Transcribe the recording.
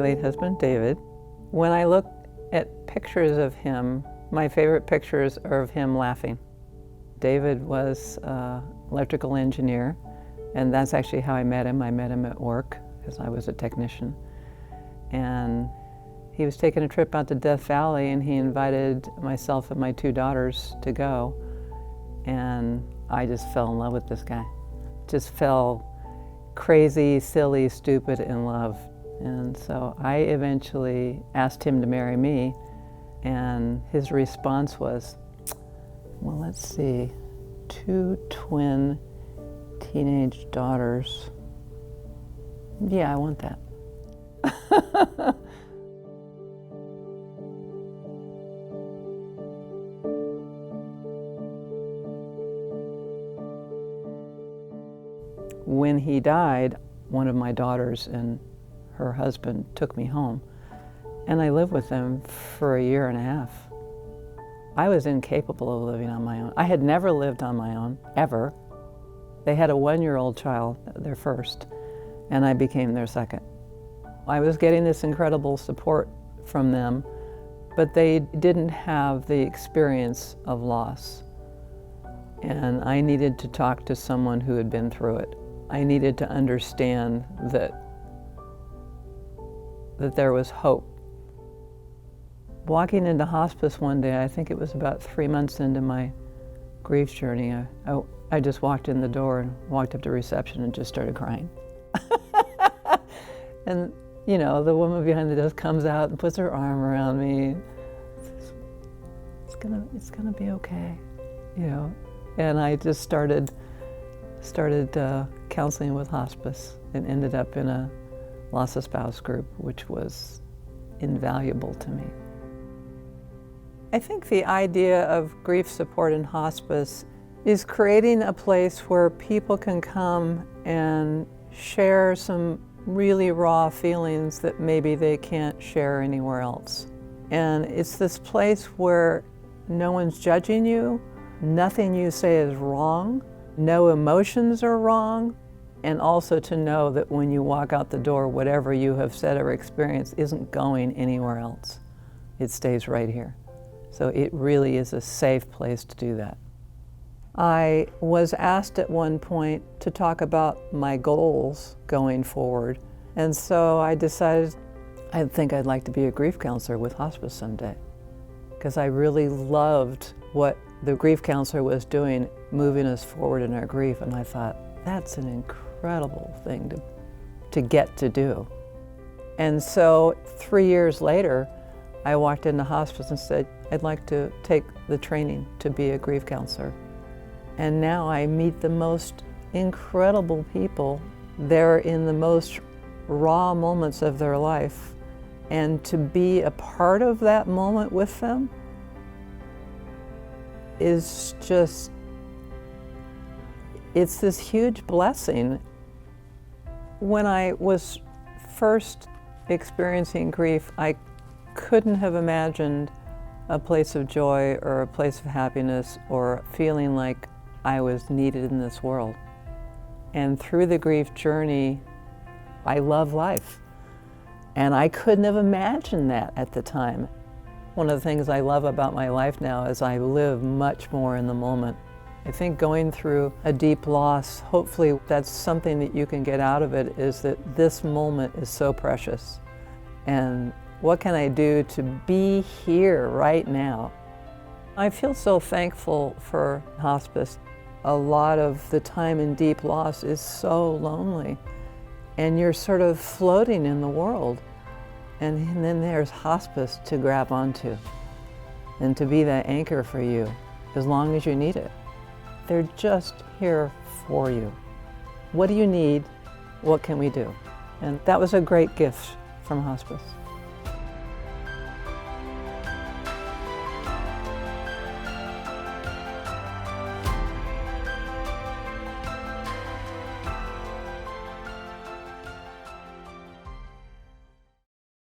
late husband, David. When I look at pictures of him, my favorite pictures are of him laughing. David was an electrical engineer, and that's actually how I met him. I met him at work, because I was a technician. And he was taking a trip out to Death Valley, and he invited myself and my 2 daughters to go. And I just fell in love with this guy. Just fell crazy, silly, stupid in love. And so I eventually asked him to marry me, and his response was, well, let's see, 2 twin teenage daughters. Yeah, I want that. When he died, one of my daughters and her husband took me home, and I lived with them for 1.5 years. I was incapable of living on my own. I had never lived on my own, ever. They had a 1-year-old child, their first, and I became their second. I was getting this incredible support from them, but they didn't have the experience of loss. And I needed to talk to someone who had been through it. I needed to understand that there was hope. Walking into hospice one day, I think it was about 3 months into my grief journey, I just walked in the door and walked up to reception and just started crying. And you know, the woman behind the desk comes out and puts her arm around me. It's gonna be okay, you know. And I just started counseling with hospice and ended up in a loss of spouse group, which was invaluable to me. I think the idea of grief support in hospice is creating a place where people can come and share some really raw feelings that maybe they can't share anywhere else. And it's this place where no one's judging you, nothing you say is wrong, no emotions are wrong, and also to know that when you walk out the door, whatever you have said or experienced isn't going anywhere else. It stays right here. So it really is a safe place to do that. I was asked at one point to talk about my goals going forward, and so I decided I think I'd like to be a grief counselor with hospice someday, because I really loved what the grief counselor was doing, moving us forward in our grief, and I thought, that's an incredible thing to get to do. And so 3 years later, I walked into hospice and said, I'd like to take the training to be a grief counselor. And now I meet the most incredible people. They're in the most raw moments of their life. And to be a part of that moment with them is just, it's this huge blessing. When I was first experiencing grief, I couldn't have imagined a place of joy or a place of happiness or feeling like I was needed in this world. And through the grief journey, I love life. And I couldn't have imagined that at the time. One of the things I love about my life now is I live much more in the moment. I think going through a deep loss, hopefully that's something that you can get out of it, is that this moment is so precious. And what can I do to be here right now? I feel so thankful for hospice. A lot of the time in deep loss is so lonely, and you're sort of floating in the world. And then there's hospice to grab onto and to be that anchor for you as long as you need it. They're just here for you. What do you need? What can we do? And that was a great gift from hospice.